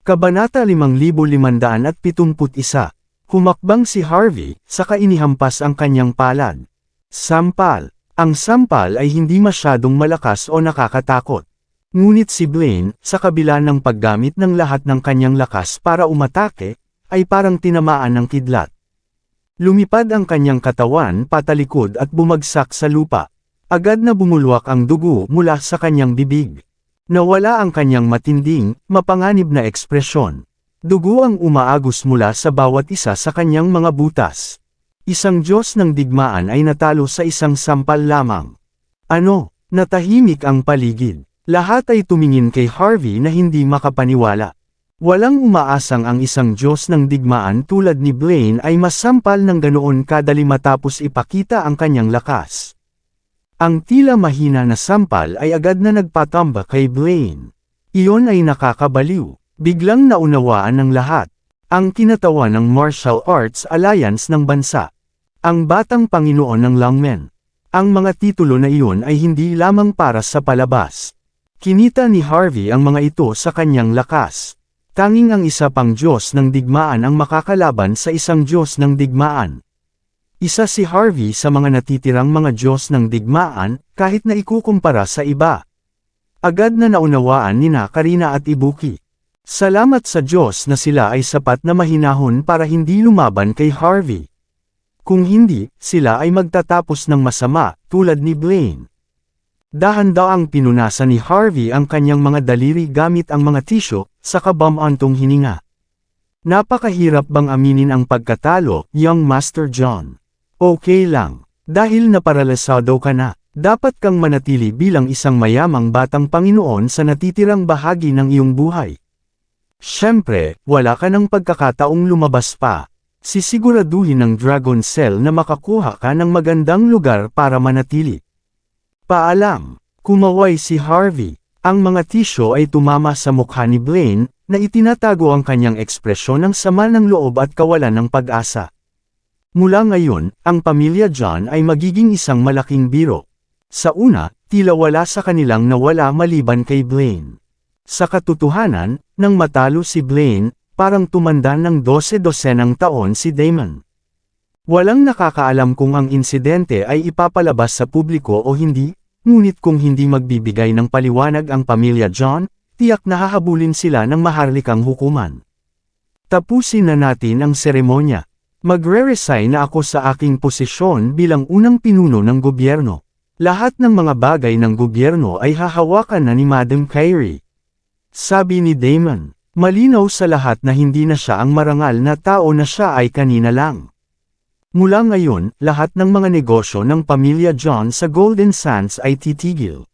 Kabanata 5571. Humakbang si Harvey, saka inihampas ang kanyang palad. Sampal. Ang sampal ay hindi masyadong malakas o nakakatakot. Ngunit si Blaine, sa kabila ng paggamit ng lahat ng kanyang lakas para umatake, ay parang tinamaan ng kidlat. Lumipad ang kanyang katawan patalikod at bumagsak sa lupa. Agad na bumulwak ang dugo mula sa kanyang bibig. Nawala ang kanyang matinding, mapanganib na ekspresyon. Dugo ang umaagos mula sa bawat isa sa kanyang mga butas. Isang Diyos ng digmaan ay natalo sa isang sampal lamang. Ano? Natahimik ang paligid. Lahat ay tumingin kay Harvey na hindi makapaniwala. Walang umaasang ang isang Diyos ng digmaan tulad ni Blaine ay masampal ng ganoon kadali matapos ipakita ang kanyang lakas. Ang tila mahina na sampal ay agad na nagpatamba kay Blaine. Iyon ay nakakabaliw. Biglang naunawaan ng lahat. Ang kinatawan ng Martial Arts Alliance ng bansa. Ang batang Panginoon ng Lungmen. Ang mga titulo na iyon ay hindi lamang para sa palabas. Kinita ni Harvey ang mga ito sa kanyang lakas. Tanging ang isa pang Diyos ng digmaan ang makakalaban sa isang Diyos ng digmaan. Isa si Harvey sa mga natitirang mga Diyos ng digmaan, kahit na ikukumpara sa iba. Agad na naunawaan ni Karina at Ibuki. Salamat sa Diyos na sila ay sapat na mahinahon para hindi lumaban kay Harvey. Kung hindi, sila ay magtatapos ng masama, tulad ni Blaine. Dahan-daang pinunasan ni Harvey ang kanyang mga daliri gamit ang mga tisyo, saka bumantong hininga. Napakahirap bang aminin ang pagkatalo, young Master John? Okay lang. Dahil naparalisado ka na, dapat kang manatili bilang isang mayamang batang Panginoon sa natitirang bahagi ng iyong buhay. Siyempre, wala ka ng pagkakataong lumabas pa. Sisiguraduhin ng Dragon Cell na makakuha ka ng magandang lugar para manatili. Paalam. Kumaway si Harvey. Ang mga tisyo ay tumama sa mukha ni Blaine, na itinatago ang kanyang ekspresyon ng sama ng loob at kawalan ng pag-asa. Mula ngayon, ang pamilya John ay magiging isang malaking biro. Sa una, tila wala sa kanilang nawala maliban kay Blaine. Sa katotohanan, nang matalo si Blaine, parang tumanda ng 12-dosenang taon si Damon. Walang nakakaalam kung ang insidente ay ipapalabas sa publiko o hindi, ngunit kung hindi magbibigay ng paliwanag ang pamilya John, tiyak na hahabulin sila ng maharlikang hukuman. Tapusin na natin ang seremonya. Magre-resign na ako sa aking posisyon bilang unang pinuno ng gobyerno. Lahat ng mga bagay ng gobyerno ay hahawakan na ni Madam Kyrie. Sabi ni Damon, malinaw sa lahat na hindi na siya ang marangal na tao na siya ay kanina lang. Mula ngayon, lahat ng mga negosyo ng pamilya John sa Golden Sands ay titigil.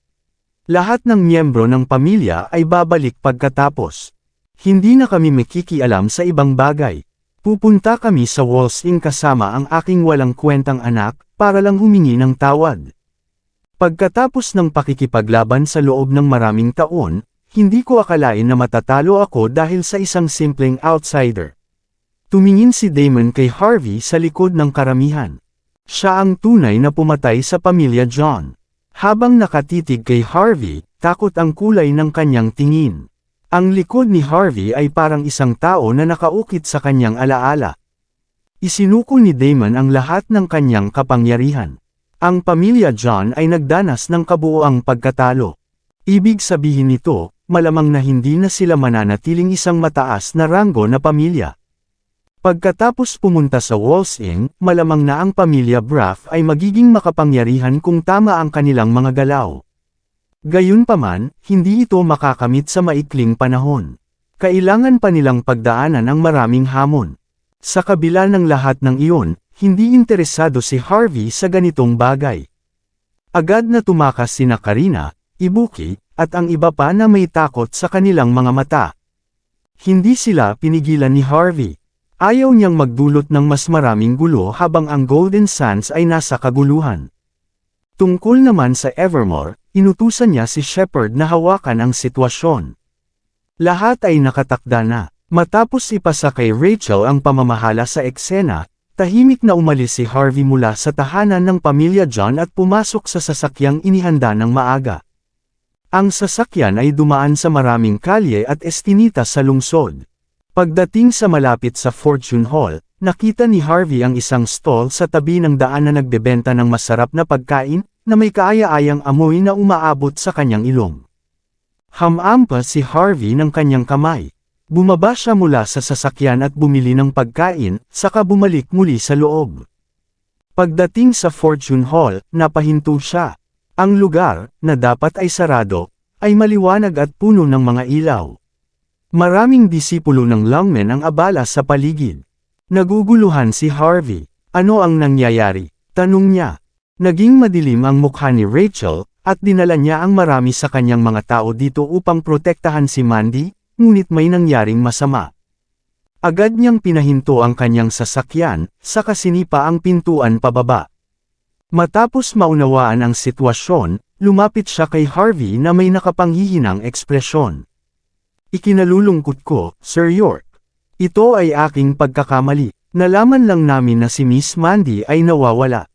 Lahat ng miyembro ng pamilya ay babalik pagkatapos. Hindi na kami makikialam sa ibang bagay. Pupunta kami sa Walls Inn kasama ang aking walang kwentang anak, para lang humingi ng tawad. Pagkatapos ng pakikipaglaban sa loob ng maraming taon, hindi ko akalain na matatalo ako dahil sa isang simpleng outsider. Tumingin si Damon kay Harvey sa likod ng karamihan. Siya ang tunay na pumatay sa pamilya John. Habang nakatitig kay Harvey, takot ang kulay ng kanyang tingin. Ang likod ni Harvey ay parang isang tao na nakaukit sa kanyang alaala. Isinuko ni Damon ang lahat ng kanyang kapangyarihan. Ang pamilya John ay nagdanas ng kabuoang pagkatalo. Ibig sabihin nito, malamang na hindi na sila mananatiling isang mataas na ranggo na pamilya. Pagkatapos pumunta sa Walls Inn, malamang na ang pamilya Braff ay magiging makapangyarihan kung tama ang kanilang mga galaw. Gayunpaman, hindi ito makakamit sa maikling panahon. Kailangan pa nilang pagdaanan ang maraming hamon. Sa kabila ng lahat ng iyon, hindi interesado si Harvey sa ganitong bagay. Agad na tumakas sina Karina, Ibuki, at ang iba pa na may takot sa kanilang mga mata. Hindi sila pinigilan ni Harvey. Ayaw niyang magdulot ng mas maraming gulo habang ang Golden Sands ay nasa kaguluhan. Tungkol naman sa Evermore, inutusan niya si Shepard na hawakan ang sitwasyon. Lahat ay nakatakda na. Matapos ipasa kay Rachel ang pamamahala sa eksena, tahimik na umalis si Harvey mula sa tahanan ng pamilya John at pumasok sa sasakyang inihanda ng maaga. Ang sasakyan ay dumaan sa maraming kalye at eskinita sa lungsod. Pagdating sa malapit sa Fortune Hall, nakita ni Harvey ang isang stall sa tabi ng daan na nagbebenta ng masarap na pagkain, na may kaaya-ayang amoy na umaabot sa kanyang ilong. Hamampa si Harvey ng kanyang kamay. Bumaba siya mula sa sasakyan at bumili ng pagkain, saka bumalik muli sa loob. Pagdating sa Fortune Hall, napahinto siya. Ang lugar, na dapat ay sarado, ay maliwanag at puno ng mga ilaw. Maraming disipulo ng lungmen ang abala sa paligid. Naguguluhan si Harvey. Ano ang nangyayari? Tanong niya. Naging madilim ang mukha ni Rachel, at dinala niya ang marami sa kanyang mga tao dito upang protektahan si Mandy, ngunit may nangyaring masama. Agad niyang pinahinto ang kanyang sasakyan, saka sinipa ang pintuan pababa. Matapos maunawaan ang sitwasyon, lumapit siya kay Harvey na may nakapanghihinang ekspresyon. Ikinalulungkot ko, Sir York. Ito ay aking pagkakamali. Nalaman lang namin na si Miss Mandy ay nawawala.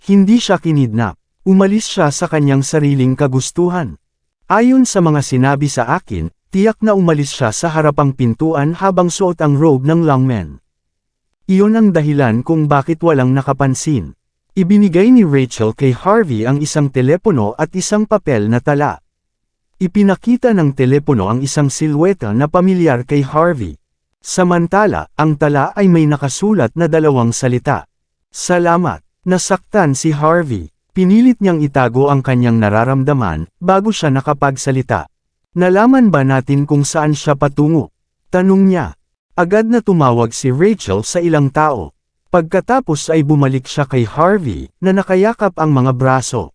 Hindi siya kinidnap. Umalis siya sa kanyang sariling kagustuhan. Ayon sa mga sinabi sa akin, tiyak na umalis siya sa harapang pintuan habang suot ang robe ng lungmen. Iyon ang dahilan kung bakit walang nakapansin. Ibinigay ni Rachel kay Harvey ang isang telepono at isang papel na tala. Ipinakita ng telepono ang isang silweta na pamilyar kay Harvey. Samantala, ang tala ay may nakasulat na dalawang salita. Salamat. Nasaktan si Harvey. Pinilit niyang itago ang kanyang nararamdaman, bago siya nakapagsalita. Nalaman ba natin kung saan siya patungo? Tanong niya. Agad na tumawag si Rachel sa ilang tao. Pagkatapos ay bumalik siya kay Harvey, na nakayakap ang mga braso.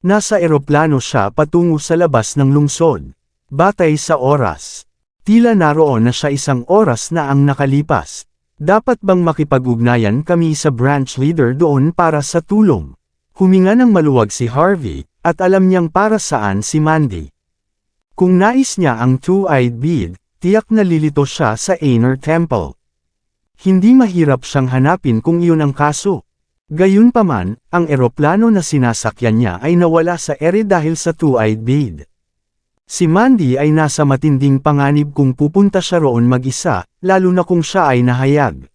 Nasa eroplano siya patungo sa labas ng lungsod. Batay sa oras. Tila naroon na siya 1 oras na ang nakalipas. Dapat bang makipag-ugnayan kami sa branch leader doon para sa tulong? Huminga ng maluwag si Harvey, at alam niyang para saan si Mandy. Kung nais niya ang two-eyed bead, tiyak na lilito siya sa Inner Temple. Hindi mahirap siyang hanapin kung iyon ang kaso. Gayunpaman, ang eroplano na sinasakyan niya ay nawala sa ere dahil sa two-eyed bead. Si Mandy ay nasa matinding panganib kung pupunta siya roon mag-isa, lalo na kung siya ay nahayag.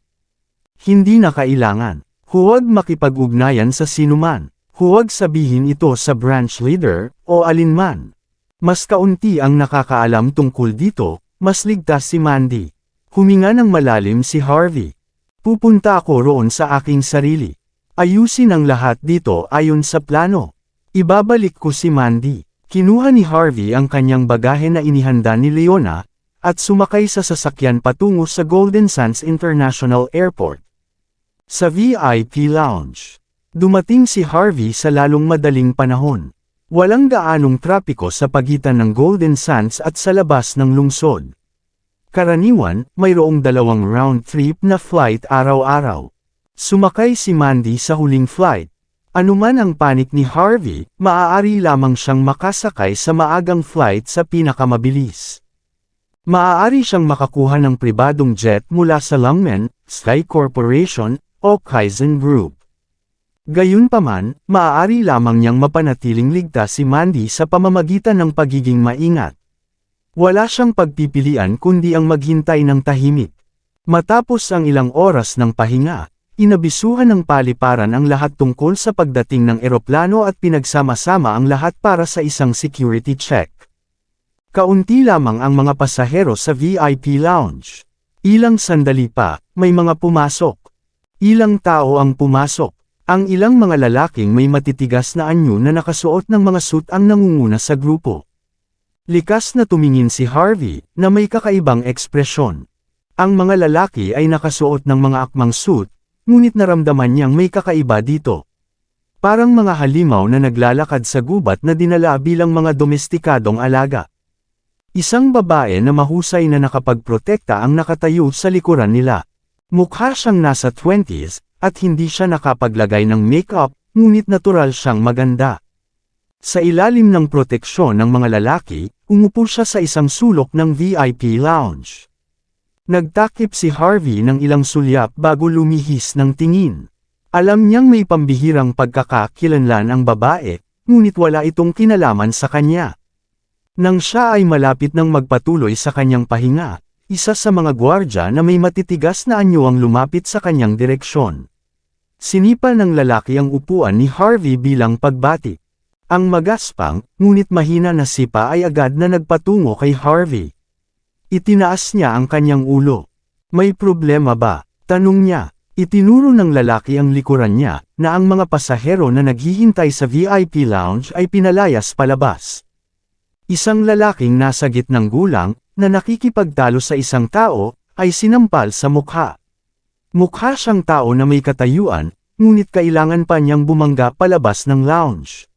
Hindi na kailangan. Huwag makipag-ugnayan sa sinuman. Huwag sabihin ito sa branch leader, o alinman. Mas kaunti ang nakakaalam tungkol dito, mas ligtas si Mandy. Huminga ng malalim si Harvey. Pupunta ako roon sa aking sarili. Ayusin ang lahat dito ayon sa plano. Ibabalik ko si Mandy. Kinuha ni Harvey ang kanyang bagahe na inihanda ni Leona, at sumakay sa sasakyan patungo sa Golden Sands International Airport. Sa VIP Lounge. Dumating si Harvey sa lalong madaling panahon. Walang gaanong trapiko sa pagitan ng Golden Sands at sa labas ng lungsod. Karaniwan, mayroong 2 round-trip na flight araw-araw. Sumakay si Mandy sa huling flight. Anuman ang panik ni Harvey, maaari lamang siyang makasakay sa maagang flight sa pinakamabilis. Maaari siyang makakuha ng pribadong jet mula sa Lungmen, Sky Corporation, o Kaizen Group. Gayunpaman, maaari lamang niyang mapanatiling ligtas si Mandy sa pamamagitan ng pagiging maingat. Wala siyang pagpipilian kundi ang maghintay ng tahimik. Matapos ang ilang oras ng pahinga, inabisuhan ng paliparan ang lahat tungkol sa pagdating ng eroplano at pinagsama-sama ang lahat para sa isang security check. Kaunti lamang ang mga pasahero sa VIP lounge. Ilang sandali pa, may mga pumasok. Ilang tao ang pumasok. Ang ilang mga lalaking may matitigas na anyo na nakasuot ng mga suit ang nangunguna sa grupo. Likas na tumingin si Harvey, na may kakaibang ekspresyon. Ang mga lalaki ay nakasuot ng mga akmang suit, ngunit naramdaman niyang may kakaiba dito. Parang mga halimaw na naglalakad sa gubat na dinala bilang mga domestikadong alaga. Isang babae na mahusay na nakapagprotekta ang nakatayo sa likuran nila. Mukha siyang nasa 20s, at hindi siya nakapaglagay ng makeup, ngunit natural siyang maganda. Sa ilalim ng proteksyon ng mga lalaki, umupo siya sa isang sulok ng VIP lounge. Nagtakip si Harvey ng ilang sulyap bago lumihis ng tingin. Alam niyang may pambihirang pagkakakilanlan ang babae, ngunit wala itong kinalaman sa kanya. Nang siya ay malapit ng magpatuloy sa kanyang pahinga, isa sa mga gwardya na may matitigas na anyo ang lumapit sa kanyang direksyon. Sinipa ng lalaki ang upuan ni Harvey bilang pagbati. Ang magaspang, ngunit mahina na sipa ay agad na nagpatungo kay Harvey. Itinaas niya ang kanyang ulo. May problema ba? Tanong niya. Itinuro ng lalaki ang likuran niya, na ang mga pasahero na naghihintay sa VIP lounge ay pinalayas palabas. Isang lalaking nasa gitnang gulang, na nakikipagtalo sa isang tao, ay sinampal sa mukha. Mukha siyang tao na may katayuan, ngunit kailangan pa niyang bumangga palabas ng lounge.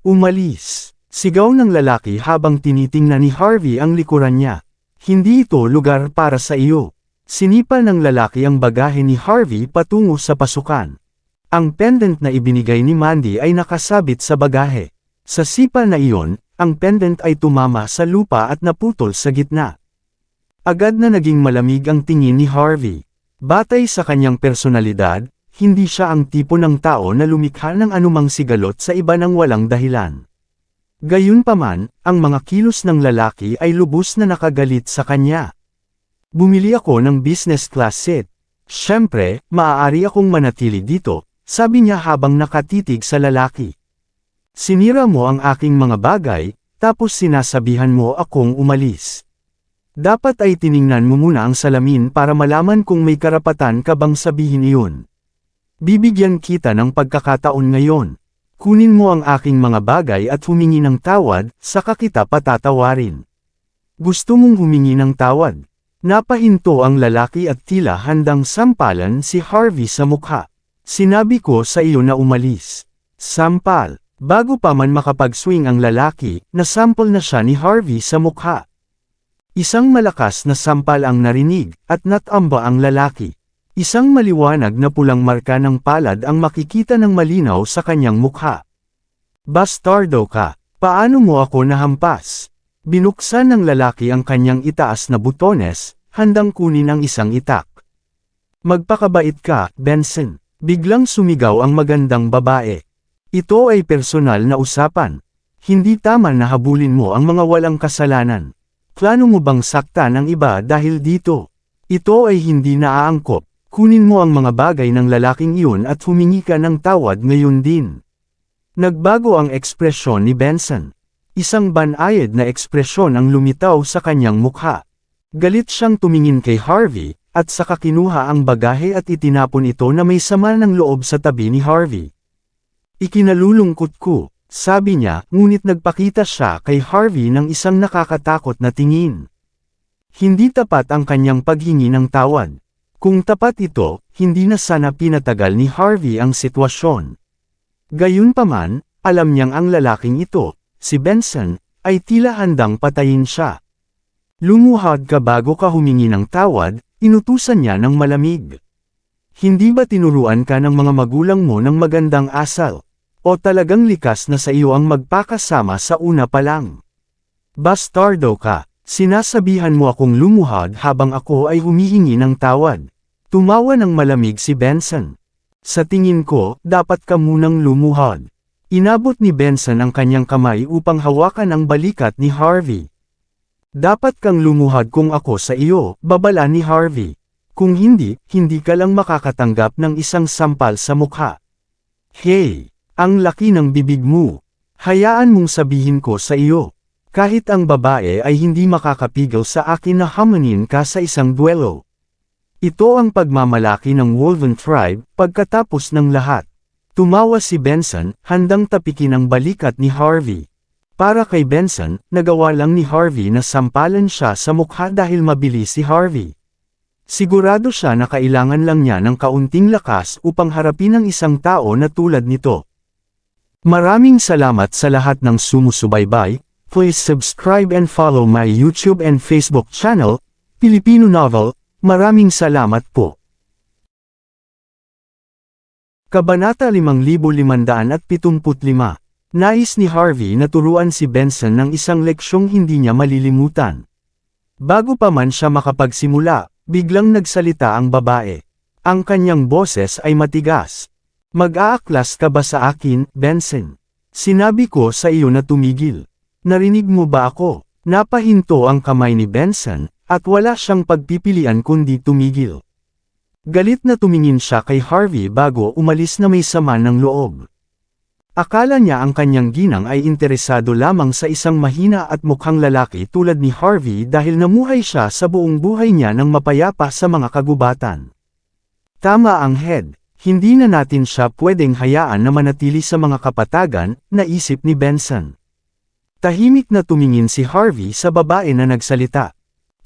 Umalis! Sigaw ng lalaki habang tinitingnan ni Harvey ang likuran niya. Hindi ito lugar para sa iyo. Sinipa ng lalaki ang bagahe ni Harvey patungo sa pasukan. Ang pendant na ibinigay ni Mandy ay nakasabit sa bagahe. Sa sipa na iyon, ang pendant ay tumama sa lupa at naputol sa gitna. Agad na naging malamig ang tingin ni Harvey. Batay sa kanyang personalidad, hindi siya ang tipo ng tao na lumikha ng anumang sigalot sa iba ng walang dahilan. Gayunpaman, ang mga kilos ng lalaki ay lubos na nakagalit sa kanya. Bumili ako ng business class seat. Siyempre, maaari akong manatili dito, sabi niya habang nakatitig sa lalaki. Sinira mo ang aking mga bagay, tapos sinasabihan mo akong umalis. Dapat ay tiningnan mo muna ang salamin para malaman kung may karapatan ka bang sabihin iyon. Bibigyan kita ng pagkakataon ngayon. Kunin mo ang aking mga bagay at humingi ng tawad, saka kita patatawarin. Gusto mong humingi ng tawad? Napahinto ang lalaki at tila handang sampalan si Harvey sa mukha. Sinabi ko sa iyo na umalis. Sampal. Bago pa man makapag-swing ang lalaki, nasampol na siya ni Harvey sa mukha. Isang malakas na sampal ang narinig, at natamba ang lalaki. Isang maliwanag na pulang marka ng palad ang makikita ng malinaw sa kanyang mukha. Bastardo ka! Paano mo ako nahampas? Binuksan ng lalaki ang kanyang itaas na butones, handang kunin ang isang itak. Magpakabait ka, Benson. Biglang sumigaw ang magandang babae. Ito ay personal na usapan. Hindi tama na habulin mo ang mga walang kasalanan. Plano mo bang saktan ang iba dahil dito? Ito ay hindi naaangkop. Kunin mo ang mga bagay ng lalaking iyon at humingi ka ng tawad ngayon din. Nagbago ang ekspresyon ni Benson. Isang banayad na ekspresyon ang lumitaw sa kanyang mukha. Galit siyang tumingin kay Harvey, at saka kinuha ang bagahe at itinapon ito na may sama ng loob sa tabi ni Harvey. Ikinalulungkot ko, sabi niya, ngunit nagpakita siya kay Harvey ng isang nakakatakot na tingin. Hindi tapat ang kanyang paghingi ng tawad. Kung tapat ito, hindi na sana pinatagal ni Harvey ang sitwasyon. Gayunpaman, alam niyang ang lalaking ito, si Benson, ay tila handang patayin siya. Lumuhad ka bago ka humingi ng tawad, inutusan niya ng malamig. Hindi ba tinuruan ka ng mga magulang mo ng magandang asal? O talagang likas na sa iyo ang magpakasama sa una pa lang? Bastardo ka, sinasabihan mo akong lumuhad habang ako ay humihingi ng tawad. Tumawa ng malamig si Benson. Sa tingin ko, dapat ka munang lumuhad. Inabot ni Benson ang kanyang kamay upang hawakan ang balikat ni Harvey. Dapat kang lumuhad kung ako sa iyo, babala ni Harvey. Kung hindi, hindi ka lang makakatanggap ng isang sampal sa mukha. Hey, ang laki ng bibig mo. Hayaan mong sabihin ko sa iyo. Kahit ang babae ay hindi makakapigil sa akin na hamanin ka sa isang duelo. Ito ang pagmamalaki ng Wolven Tribe, pagkatapos ng lahat. Tumawa si Benson, handang tapikin ang balikat ni Harvey. Para kay Benson, nagawa lang ni Harvey na sampalan siya sa mukha dahil mabilis si Harvey. Sigurado siya na kailangan lang niya ng kaunting lakas upang harapin ang isang tao na tulad nito. Maraming salamat sa lahat ng sumusubaybay. Please subscribe and follow my YouTube and Facebook channel, Filipino Novel. Maraming salamat po. Kabanata 5575. Nais ni Harvey na turuan si Benson ng isang leksyong hindi niya malilimutan. Bago pa man siya makapagsimula, biglang nagsalita ang babae. Ang kanyang boses ay matigas. Mag-aaklas ka ba sa akin, Benson? Sinabi ko sa iyo na tumigil. Narinig mo ba ako? Napahinto ang kamay ni Benson, at wala siyang pagpipilian kundi tumigil. Galit na tumingin siya kay Harvey bago umalis na may sama ng loob. Akala niya ang kanyang ginang ay interesado lamang sa isang mahina at mukhang lalaki tulad ni Harvey dahil namuhay siya sa buong buhay niya ng mapayapa sa mga kagubatan. Tama ang head, hindi na natin siya pwedeng hayaan na manatili sa mga kapatagan, naisip ni Benson. Tahimik na tumingin si Harvey sa babae na nagsalita.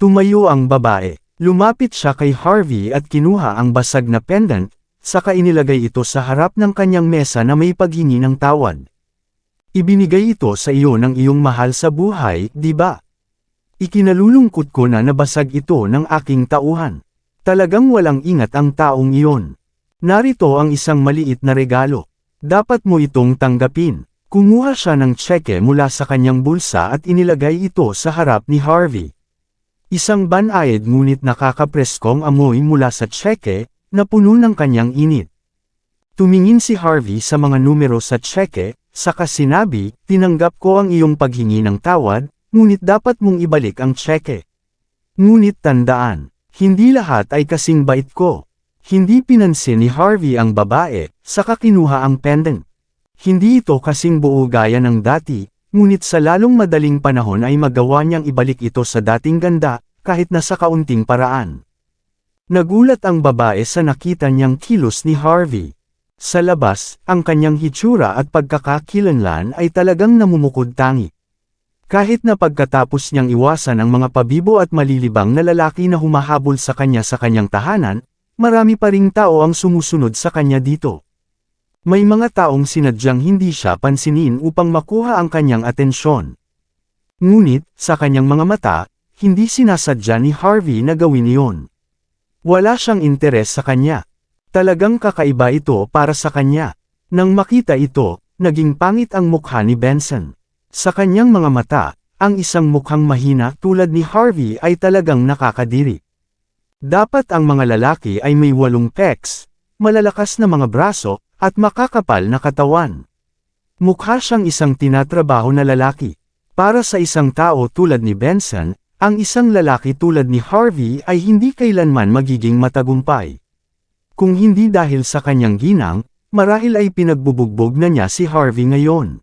Tumayo ang babae. Lumapit siya kay Harvey at kinuha ang basag na pendant, saka inilagay ito sa harap ng kanyang mesa na may paghingi ng tawad. Ibinigay ito sa iyo ng iyong mahal sa buhay, di ba? Ikinalulungkot ko na nabasag ito ng aking tauhan. Talagang walang ingat ang taong iyon. Narito ang isang maliit na regalo. Dapat mo itong tanggapin. Kumuha siya ng tseke mula sa kanyang bulsa at inilagay ito sa harap ni Harvey. Isang banayad ngunit nakakapreskong amoy mula sa tseke, na puno ng kanyang init. Tumingin si Harvey sa mga numero sa tseke, saka sinabi, tinanggap ko ang iyong paghingi ng tawad, ngunit dapat mong ibalik ang tseke. Ngunit tandaan, hindi lahat ay kasing bait ko. Hindi pinansin ni Harvey ang babae, saka kinuha ang pendant. Hindi ito kasing buo gaya ng dati, ngunit sa lalong madaling panahon ay magawa niyang ibalik ito sa dating ganda, kahit na sa kaunting paraan. Nagulat ang babae sa nakita niyang kilos ni Harvey. Sa labas, ang kanyang hitsura at pagkakakilanlan ay talagang namumukod tangi. Kahit na pagkatapos niyang iwasan ang mga pabibo at malilibang na lalaki na humahabol sa kanyang tahanan, marami pa ring tao ang sumusunod sa kanya dito. May mga taong sinadyang hindi siya pansinin upang makuha ang kanyang atensyon. Ngunit, sa kanyang mga mata, hindi sinasadya ni Harvey na gawin iyon. Wala siyang interes sa kanya. Talagang kakaiba ito para sa kanya. Nang makita ito, naging pangit ang mukha ni Benson. Sa kanyang mga mata, ang isang mukhang mahina tulad ni Harvey ay talagang nakakadiri. Dapat ang mga lalaki ay may 8 pecs, malalakas na mga braso, at makakapal na katawan. Mukha siyang isang tinatrabaho na lalaki. Para sa isang tao tulad ni Benson, ang isang lalaki tulad ni Harvey ay hindi kailanman magiging matagumpay. Kung hindi dahil sa kanyang ginang, marahil ay pinagbubugbog na niya si Harvey ngayon.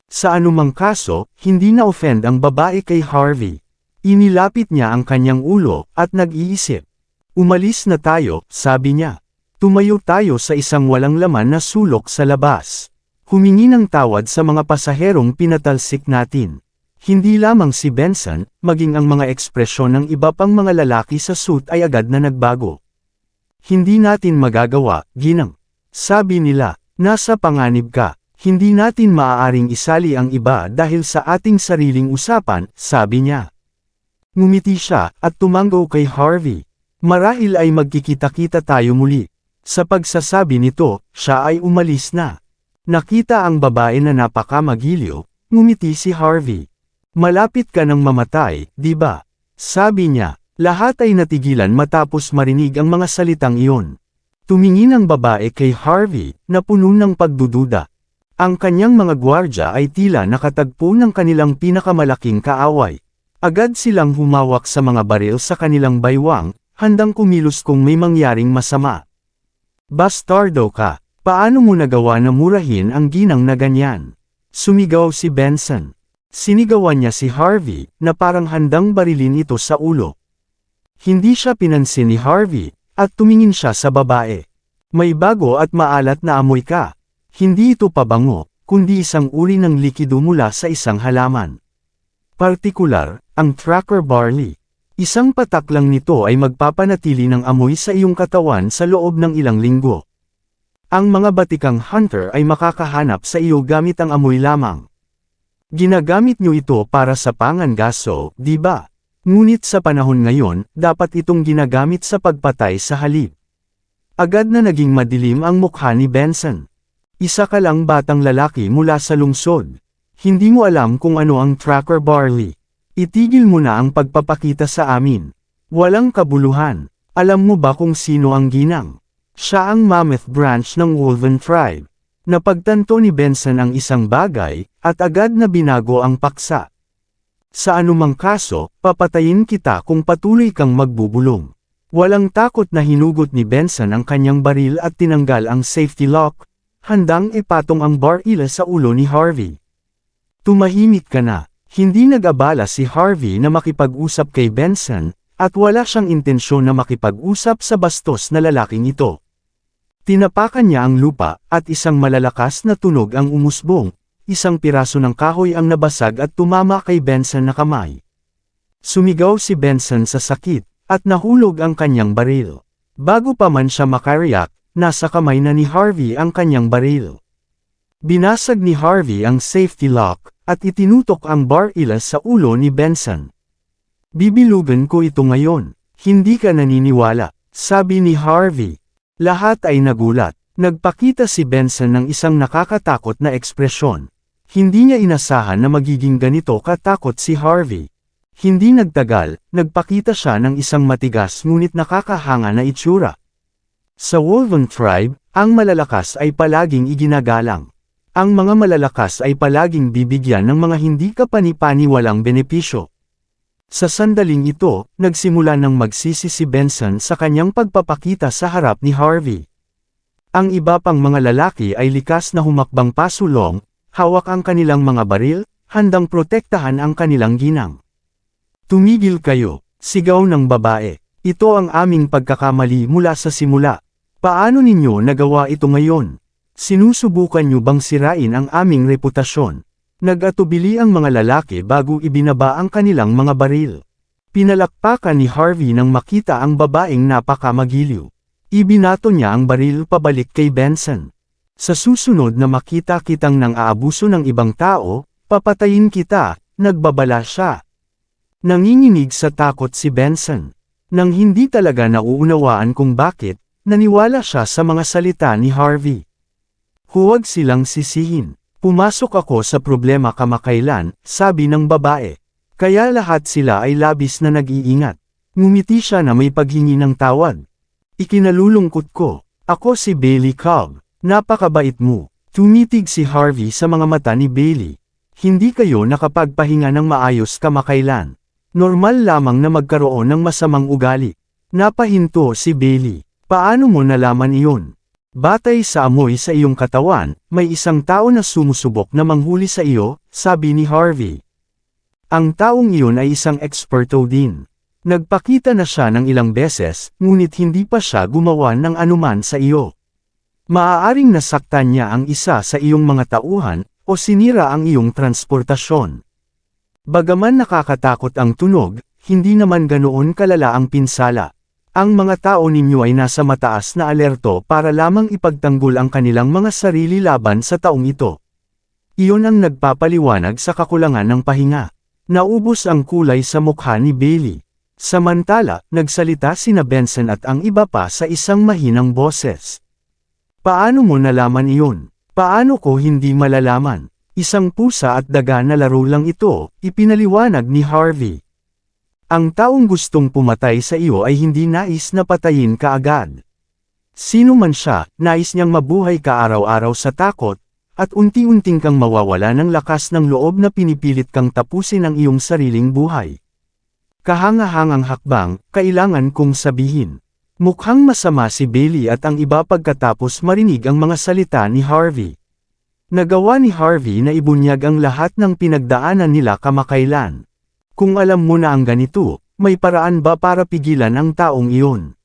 Sa anumang kaso, hindi na-offend ang babae kay Harvey. Inilapit niya ang kanyang ulo, at nag-iisip. Umalis na tayo, sabi niya. Tumayo tayo sa isang walang laman na sulok sa labas. Humingi ng tawad sa mga pasaherong pinatalsik natin. Hindi lamang si Benson, maging ang mga ekspresyon ng iba pang mga lalaki sa suit ay agad na nagbago. Hindi natin magagawa, ginang. Sabi nila, nasa panganib ka. Hindi natin maaaring isali ang iba dahil sa ating sariling usapan, sabi niya. Ngumiti siya, at tumango kay Harvey. Marahil ay magkikita-kita tayo muli. Sa pagsasabi nito, siya ay umalis na. Nakita ang babae na napakamagiliw, ngumiti si Harvey. Malapit ka nang mamatay, di ba? Sabi niya. Lahat ay natigilan matapos marinig ang mga salitang iyon. Tumingin ang babae kay Harvey, na puno ng pagdududa. Ang kanyang mga gwardya ay tila nakatagpo ng kanilang pinakamalaking kaaway. Agad silang humawak sa mga baril sa kanilang baywang, handang kumilos kung may mangyaring masama. Bastardo ka, paano mo nagawa na murahin ang ginang na ganyan? Sumigaw si Benson. Sinigawan niya si Harvey, na parang handang barilin ito sa ulo. Hindi siya pinansin ni Harvey, at tumingin siya sa babae. May bago at maalat na amoy ka. Hindi ito pabango, kundi isang uri ng likido mula sa isang halaman. Partikular, ang tracker barley. Isang patak lang nito ay magpapanatili ng amoy sa iyong katawan sa loob ng ilang linggo. Ang mga batikang hunter ay makakahanap sa iyo gamit ang amoy lamang. Ginagamit niyo ito para sa pangangaso, di ba? Ngunit sa panahon ngayon, dapat itong ginagamit sa pagpatay sa halip. Agad na naging madilim ang mukha ni Benson. Isa ka lang batang lalaki mula sa lungsod. Hindi mo alam kung ano ang tracker barley. Itigil mo na ang pagpapakita sa amin. Walang kabuluhan. Alam mo ba kung sino ang ginang? Siya ang mammoth branch ng Wolven tribe. Napagtanto ni Benson ang isang bagay, at agad na binago ang paksa. Sa anumang kaso, papatayin kita kung patuloy kang magbubulong. Walang takot na hinugot ni Benson ang kanyang baril at tinanggal ang safety lock, handang ipatong ang baril sa ulo ni Harvey. Tumahimik ka na. Hindi nag-abala si Harvey na makipag-usap kay Benson, at wala siyang intensyon na makipag-usap sa bastos na lalaking ito. Tinapakan niya ang lupa, at isang malalakas na tunog ang umusbong, isang piraso ng kahoy ang nabasag at tumama kay Benson na kamay. Sumigaw si Benson sa sakit, at nahulog ang kanyang baril. Bago pa man siya makariyak, nasa kamay na ni Harvey ang kanyang baril. Binasag ni Harvey ang safety lock, at itinutok ang baril sa ulo ni Benson. Bibilugan ko ito ngayon. Hindi ka naniniwala, sabi ni Harvey. Lahat ay nagulat. Nagpakita si Benson ng isang nakakatakot na ekspresyon. Hindi niya inasahan na magiging ganito katakot si Harvey. Hindi nagtagal, nagpakita siya ng isang matigas ngunit nakakahanga na itsura. Sa Wolven tribe, ang malalakas ay palaging iginagalang. Ang mga malalakas ay palaging bibigyan ng mga hindi kapani-paniwalang benepisyo. Sa sandaling ito, nagsimula ng magsisi si Benson sa kanyang pagpapakita sa harap ni Harvey. Ang iba pang mga lalaki ay likas na humakbang pasulong, hawak ang kanilang mga baril, handang protektahan ang kanilang ginang. Tumigil kayo, sigaw ng babae. Ito ang aming pagkakamali mula sa simula. Paano ninyo nagawa ito ngayon? Sinusubukan nyo bang sirain ang aming reputasyon? Nag-atubili ang mga lalaki bago ibinaba ang kanilang mga baril. Pinalakpakan ni Harvey nang makita ang babaeng napakamagiliw. Ibinato niya ang baril pabalik kay Benson. Sa susunod na makita kitang nang aabuso ng ibang tao, papatayin kita, nagbabala siya. Nanginginig sa takot si Benson. Nang hindi talaga nauunawaan kung bakit, naniwala siya sa mga salita ni Harvey. Huwag silang sisihin. Pumasok ako sa problema kamakailan, sabi ng babae. Kaya lahat sila ay labis na nag-iingat. Ngumiti siya na may paghingi ng tawad. Ikinalulungkot ko. Ako si Bailey Cobb. Napakabait mo. Tumitig si Harvey sa mga mata ni Bailey. Hindi kayo nakapagpahinga ng maayos kamakailan. Normal lamang na magkaroon ng masamang ugali. Napahinto si Bailey. Paano mo nalaman iyon? Batay sa amoy sa iyong katawan, may isang tao na sumusubok na manghuli sa iyo, sabi ni Harvey. Ang taong iyon ay isang eksperto din. Nagpakita na siya ng ilang beses, ngunit hindi pa siya gumawa ng anuman sa iyo. Maaaring nasaktan niya ang isa sa iyong mga tauhan, o sinira ang iyong transportasyon. Bagaman nakakatakot ang tunog, hindi naman ganoon kalala ang pinsala. Ang mga tao ninyo ay nasa mataas na alerto para lamang ipagtanggol ang kanilang mga sarili laban sa taong ito. Iyon ang nagpapaliwanag sa kakulangan ng pahinga. Naubos ang kulay sa mukha ni Bailey. Samantala, nagsalita sina Benson at ang iba pa sa isang mahinang boses. Paano mo nalaman iyon? Paano ko hindi malalaman? Isang pusa at daga na laro lang ito, ipinaliwanag ni Harvey. Ang taong gustong pumatay sa iyo ay hindi nais na patayin ka agad. Sino man siya, nais niyang mabuhay ka araw-araw sa takot, at unti-unting kang mawawala ng lakas ng loob na pinipilit kang tapusin ang iyong sariling buhay. Kahanga-hangang hakbang, kailangan kong sabihin. Mukhang masama si Bailey at ang iba pagkatapos marinig ang mga salita ni Harvey. Nagawa ni Harvey na ibunyag ang lahat ng pinagdaanan nila kamakailan. Kung alam mo na ang ganito, may paraan ba para pigilan ang taong iyon?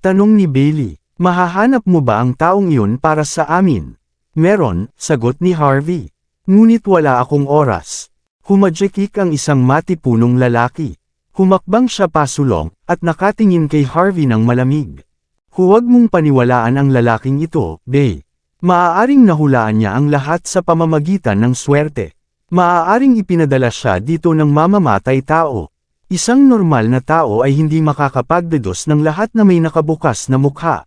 Tanong ni Bailey, mahahanap mo ba ang taong iyon para sa amin? Meron, sagot ni Harvey. Ngunit wala akong oras. Humadjekik ang isang matipunong lalaki. Humakbang siya pasulong, at nakatingin kay Harvey ng malamig. Huwag mong paniwalaan ang lalaking ito, Bay. Maaaring nahulaan niya ang lahat sa pamamagitan ng swerte. Maaaring ipinadala siya dito ng mamamatay tao. Isang normal na tao ay hindi makakapagdedos ng lahat na may nakabukas na mukha.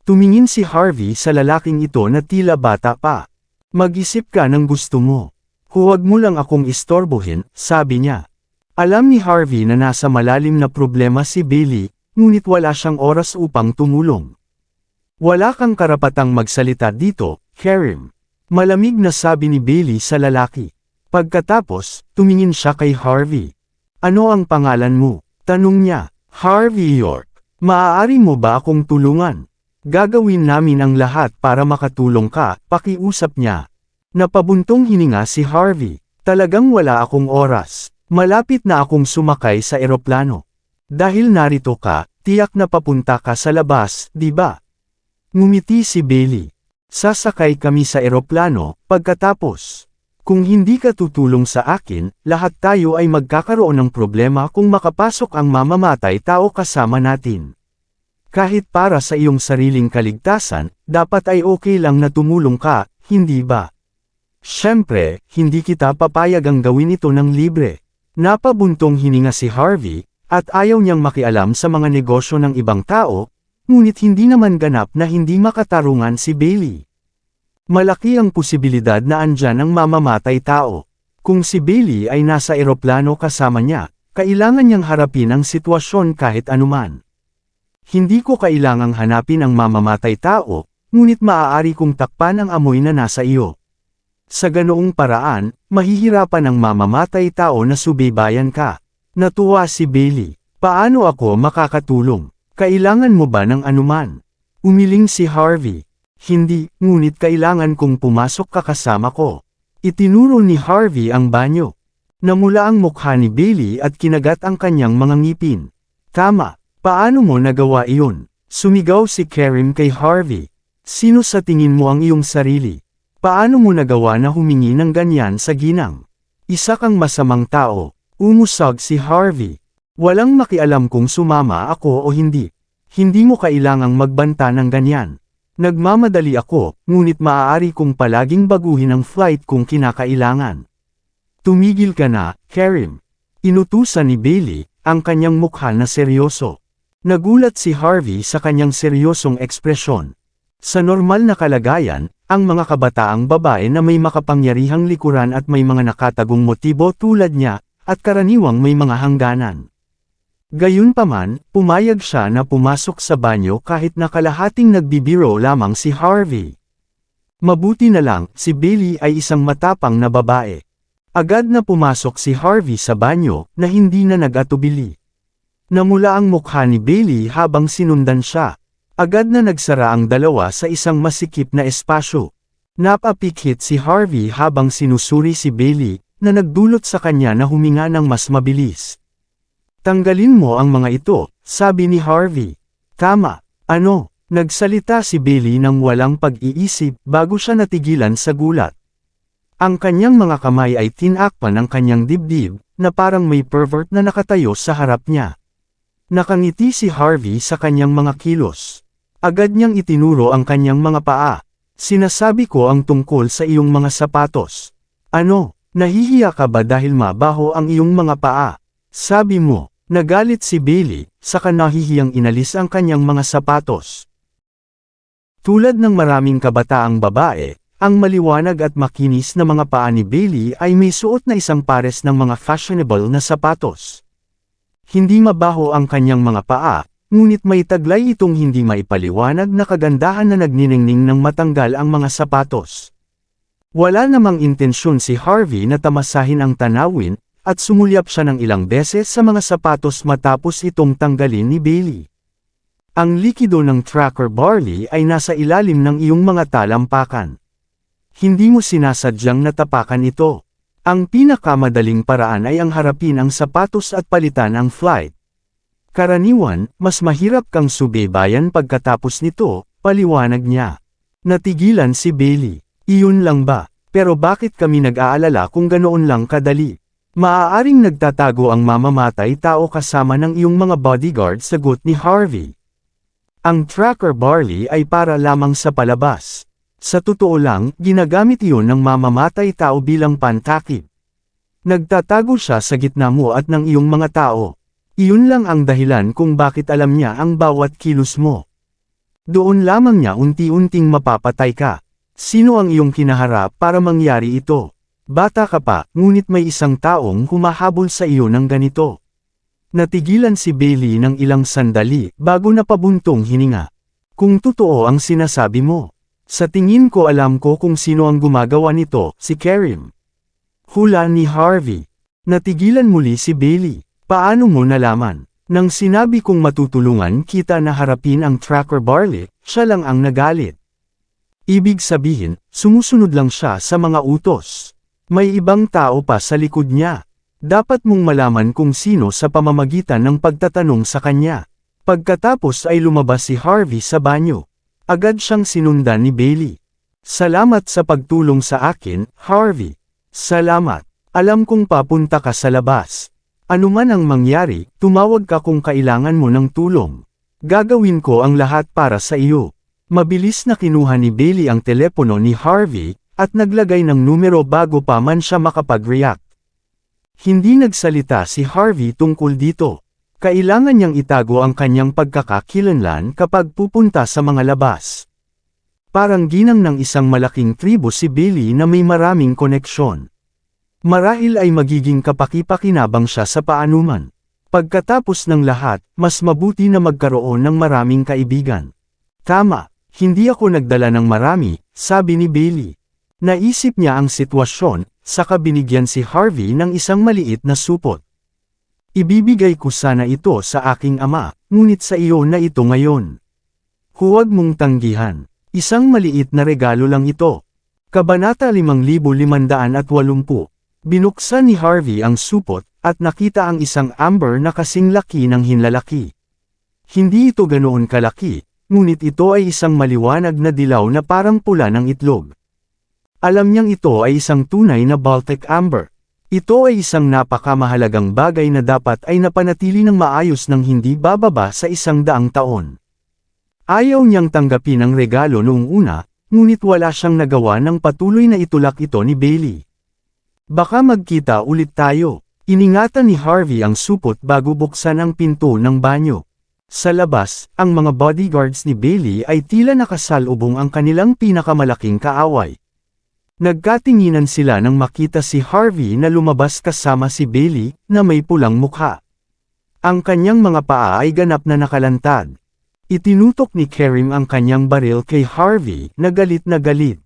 Tumingin si Harvey sa lalaking ito na tila bata pa. Mag-isip ka ng gusto mo. Huwag mo lang akong istorbohin, sabi niya. Alam ni Harvey na nasa malalim na problema si Bailey, ngunit wala siyang oras upang tumulong. Wala kang karapatang magsalita dito, Kerim. Malamig na sabi ni Bailey sa lalaki. Pagkatapos, tumingin siya kay Harvey. Ano ang pangalan mo? Tanong niya. Harvey York. Maaari mo ba akong tulungan? Gagawin namin ang lahat para makatulong ka, pakiusap niya. Napabuntong hininga si Harvey. Talagang wala akong oras. Malapit na akong sumakay sa eroplano. Dahil narito ka, tiyak na papunta ka sa labas, di ba? Ngumiti si Bailey. Sasakay kami sa eroplano, pagkatapos. Kung hindi ka tutulong sa akin, lahat tayo ay magkakaroon ng problema kung makapasok ang mamamatay tao kasama natin. Kahit para sa iyong sariling kaligtasan, dapat ay okay lang na tumulong ka, hindi ba? Siyempre, hindi kita papayagang gawin ito ng libre. Napabuntong hininga si Harvey, at ayaw niyang makialam sa mga negosyo ng ibang tao, ngunit hindi naman ganap na hindi makatarungan si Bailey. Malaki ang posibilidad na andyan ang mamamatay tao. Kung si Bailey ay nasa eroplano kasama niya, kailangan niyang harapin ang sitwasyon kahit anuman. Hindi ko kailangang hanapin ang mamamatay tao, ngunit maaari kong takpan ang amoy na nasa iyo. Sa ganoong paraan, mahihirapan ang mamamatay tao na subaybayan ka. Natuwa si Bailey. Paano ako makakatulong? Kailangan mo ba ng anuman? Umiling si Harvey. Hindi, ngunit kailangan kong pumasok ka kasama ko. Itinuro ni Harvey ang banyo. Namula ang mukha ni Bailey at kinagat ang kanyang mga ngipin. Tama, paano mo nagawa iyon? Sumigaw si Kerim kay Harvey. Sino sa tingin mo ang iyong sarili? Paano mo nagawa na humingi ng ganyan sa ginang? Isa kang masamang tao. Umusog si Harvey. Walang makialam kung sumama ako o hindi. Hindi mo kailangang magbanta ng ganyan. Nagmamadali ako, ngunit maaari kong palaging baguhin ang flight kung kinakailangan. Tumigil ka na, Kerim. Inutusan ni Bailey, ang kanyang mukha na seryoso. Nagulat si Harvey sa kanyang seryosong ekspresyon. Sa normal na kalagayan, ang mga kabataang babae na may makapangyarihang likuran at may mga nakatagong motibo tulad niya, at karaniwang may mga hangganan. Gayunpaman, pumayag siya na pumasok sa banyo kahit na kalahating nagbibiro lamang si Harvey. Mabuti na lang, si Bailey ay isang matapang na babae. Agad na pumasok si Harvey sa banyo, na hindi na nag-atubili. Namula ang mukha ni Bailey habang sinundan siya. Agad na nagsara ang dalawa sa isang masikip na espasyo. Napapikit si Harvey habang sinusuri si Bailey, na nagdulot sa kanya na huminga ng mas mabilis. Tanggalin mo ang mga ito, sabi ni Harvey. Tama, ano? Nagsalita si Bailey nang walang pag-iisip bago siya natigilan sa gulat. Ang kanyang mga kamay ay tinakpan ng kanyang dibdib, na parang may pervert na nakatayo sa harap niya. Nakangiti si Harvey sa kanyang mga kilos. Agad niyang itinuro ang kanyang mga paa. Sinasabi ko ang tungkol sa iyong mga sapatos. Ano, nahihiya ka ba dahil mabaho ang iyong mga paa? Sabi mo. Nagalit si Bailey, saka nahihiyang inalis ang kanyang mga sapatos. Tulad ng maraming kabataang babae, ang maliwanag at makinis na mga paa ni Bailey ay may suot na isang pares ng mga fashionable na sapatos. Hindi mabaho ang kanyang mga paa, ngunit may taglay itong hindi maipaliwanag na kagandahan na nagniningning ng matanggal ang mga sapatos. Wala namang intensyon si Harvey na tamasahin ang tanawin, at sumulyap siya ng ilang beses sa mga sapatos matapos itong tanggalin ni Bailey. Ang likido ng tracker barley ay nasa ilalim ng iyong mga talampakan. Hindi mo sinasadyang natapakan ito. Ang pinakamadaling paraan ay ang harapin ang sapatos at palitan ang flight. Karaniwan, mas mahirap kang subaybayan pagkatapos nito, paliwanag niya. Natigilan si Bailey. Iyon lang ba? Pero bakit kami nag-aalala kung ganoon lang kadali? Maaaring nagtatago ang mamamatay tao kasama ng iyong mga bodyguard, sagot ni Harvey. Ang tracker barley ay para lamang sa palabas. Sa totoo lang, ginagamit iyon ng mamamatay tao bilang pantakip. Nagtatago siya sa gitna mo at ng iyong mga tao. Iyon lang ang dahilan kung bakit alam niya ang bawat kilos mo. Doon lamang niya unti-unting mapapatay ka. Sino ang iyong kinaharap para mangyari ito? Bata ka pa, ngunit may isang taong humahabol sa iyo ng ganito. Natigilan si Bailey ng ilang sandali bago napabuntong hininga. Kung totoo ang sinasabi mo, Sa tingin ko alam ko kung sino ang gumagawa nito, si Kerim. Hula ni Harvey. Natigilan muli si Bailey. Paano mo nalaman? Nang sinabi kong matutulungan kita na harapin ang Tracker Barley, siya lang ang nagalit. Ibig sabihin, sumusunod lang siya sa mga utos. May ibang tao pa sa likod niya. Dapat mong malaman kung sino sa pamamagitan ng pagtatanong sa kanya. Pagkatapos ay lumabas si Harvey sa banyo. Agad siyang sinundan ni Bailey. Salamat sa pagtulong sa akin, Harvey. Salamat. Alam kong papunta ka sa labas. Ano man ang mangyari, tumawag ka kung kailangan mo ng tulong. Gagawin ko ang lahat para sa iyo. Mabilis na kinuha ni Bailey ang telepono ni Harvey, at naglagay ng numero bago pa man siya makapag-react. Hindi nagsalita si Harvey tungkol dito. Kailangan niyang itago ang kanyang pagkakakilanlan kapag pupunta sa mga labas. Parang ginang ng isang malaking tribo si Bailey na may maraming koneksyon. Marahil ay magiging kapaki-pakinabang siya sa paanuman. Pagkatapos ng lahat, mas mabuti na magkaroon ng maraming kaibigan. Tama, hindi ako nagdala ng marami, sabi ni Bailey. Naisip niya ang sitwasyon, saka binigyan si Harvey ng isang maliit na supot. Ibibigay ko sana ito sa aking ama, ngunit sa iyo na ito ngayon. Huwag mong tanggihan. Isang maliit na regalo lang ito. Kabanata 5580. Binuksan ni Harvey ang supot, at nakita ang isang amber na kasing laki ng hinlalaki. Hindi ito ganoon kalaki, ngunit ito ay isang maliwanag na dilaw na parang pula ng itlog. Alam niyang ito ay isang tunay na Baltic amber. Ito ay isang napakamahalagang bagay na dapat ay napanatili ng maayos nang hindi bababa sa 100 taon. Ayaw niyang tanggapin ang regalo noong una, ngunit wala siyang nagawa nang patuloy na itulak ito ni Bailey. Baka magkita ulit tayo. Iningatan ni Harvey ang supot bago buksan ang pinto ng banyo. Sa labas, ang mga bodyguards ni Bailey ay tila nakasalubong ang kanilang pinakamalaking kaaway. Nagkatinginan sila nang makita si Harvey na lumabas kasama si Bailey, na may pulang mukha. Ang kanyang mga paa ay ganap na nakalantad. Itinutok ni Kerim ang kanyang baril kay Harvey, na galit na galit.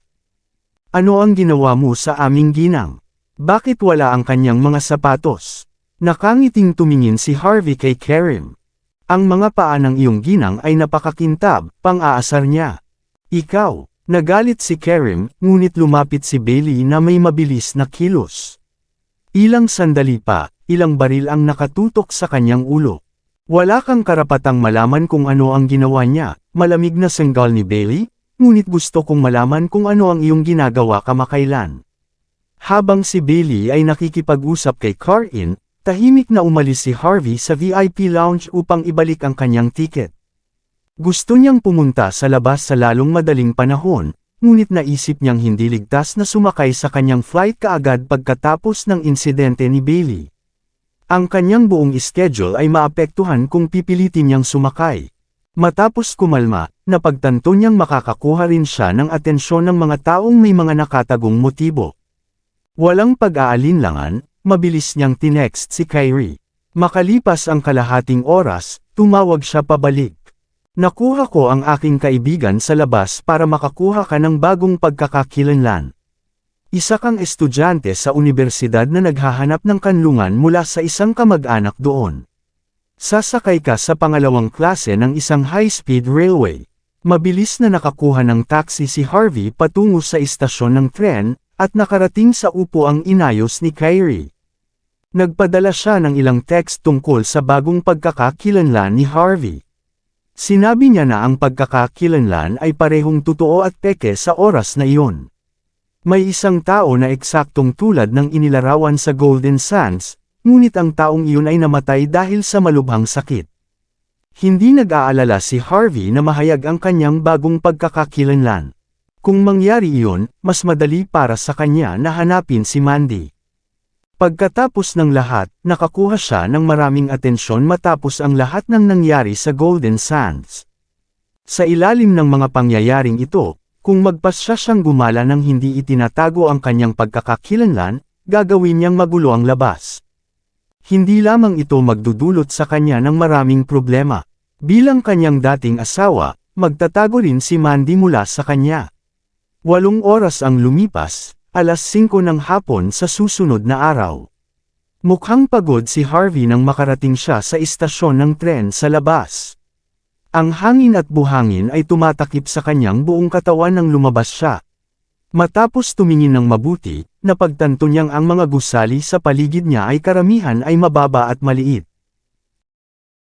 Ano ang ginawa mo sa aming ginang? Bakit wala ang kanyang mga sapatos? Nakangiting tumingin si Harvey kay Kerim. Ang mga paa ng iyong ginang ay napakakintab, pang-aasar niya. Ikaw, nagalit si Kerim, ngunit lumapit si Bailey na may mabilis na kilos. Ilang sandali pa, ilang baril ang nakatutok sa kanyang ulo. Wala kang karapatang malaman kung ano ang ginawa niya, malamig na sanggal ni Bailey, ngunit gusto kong malaman kung ano ang iyong ginagawa kamakailan. Habang si Bailey ay nakikipag-usap kay Karin, tahimik na umalis si Harvey sa VIP lounge upang ibalik ang kanyang tiket. Gusto niyang pumunta sa labas sa lalong madaling panahon, ngunit naisip niyang hindi ligtas na sumakay sa kanyang flight kaagad pagkatapos ng insidente ni Bailey. Ang kanyang buong schedule ay maapektuhan kung pipilitin niyang sumakay. Matapos kumalma, napagtanto niyang makakakuha rin siya ng atensyon ng mga taong may mga nakatagong motibo. Walang pag-aalinlangan, mabilis niyang tinext si Kyrie. Makalipas ang kalahating oras, tumawag siya pabalik. Nakuha ko ang aking kaibigan sa labas para makakuha ka ng bagong pagkakakilanlan. Isa kang estudyante sa universidad na naghahanap ng kanlungan mula sa isang kamag-anak doon. Sasakay ka sa pangalawang klase ng isang high-speed railway. Mabilis na nakakuha ng taxi si Harvey patungo sa istasyon ng tren, at nakarating sa upuang inayos ni Kyrie. Nagpadala siya ng ilang text tungkol sa bagong pagkakakilanlan ni Harvey. Sinabi niya na ang pagkakakilanlan ay parehong totoo at peke sa oras na iyon. May isang tao na eksaktong tulad ng inilarawan sa Golden Sands, ngunit ang taong iyon ay namatay dahil sa malubhang sakit. Hindi nag-aalala si Harvey na mahayag ang kanyang bagong pagkakakilanlan. Kung mangyari iyon, mas madali para sa kanya na hanapin si Mandy. Pagkatapos ng lahat, nakakuha siya ng maraming atensyon matapos ang lahat ng nangyari sa Golden Sands. Sa ilalim ng mga pangyayaring ito, kung magpasya siyang gumala ng hindi itinatago ang kanyang pagkakakilanlan, gagawin niyang magulo ang labas. Hindi lamang ito magdudulot sa kanya ng maraming problema. Bilang kanyang dating asawa, magtatago rin si Mandy mula sa kanya. 8 oras ang lumipas, 5:00 ng hapon sa susunod na araw. Mukhang pagod si Harvey nang makarating siya sa istasyon ng tren sa labas. Ang hangin at buhangin ay tumatakip sa kanyang buong katawan nang lumabas siya. Matapos tumingin ng mabuti, napagtanto niyang ang mga gusali sa paligid niya ay karamihan ay mababa at maliit.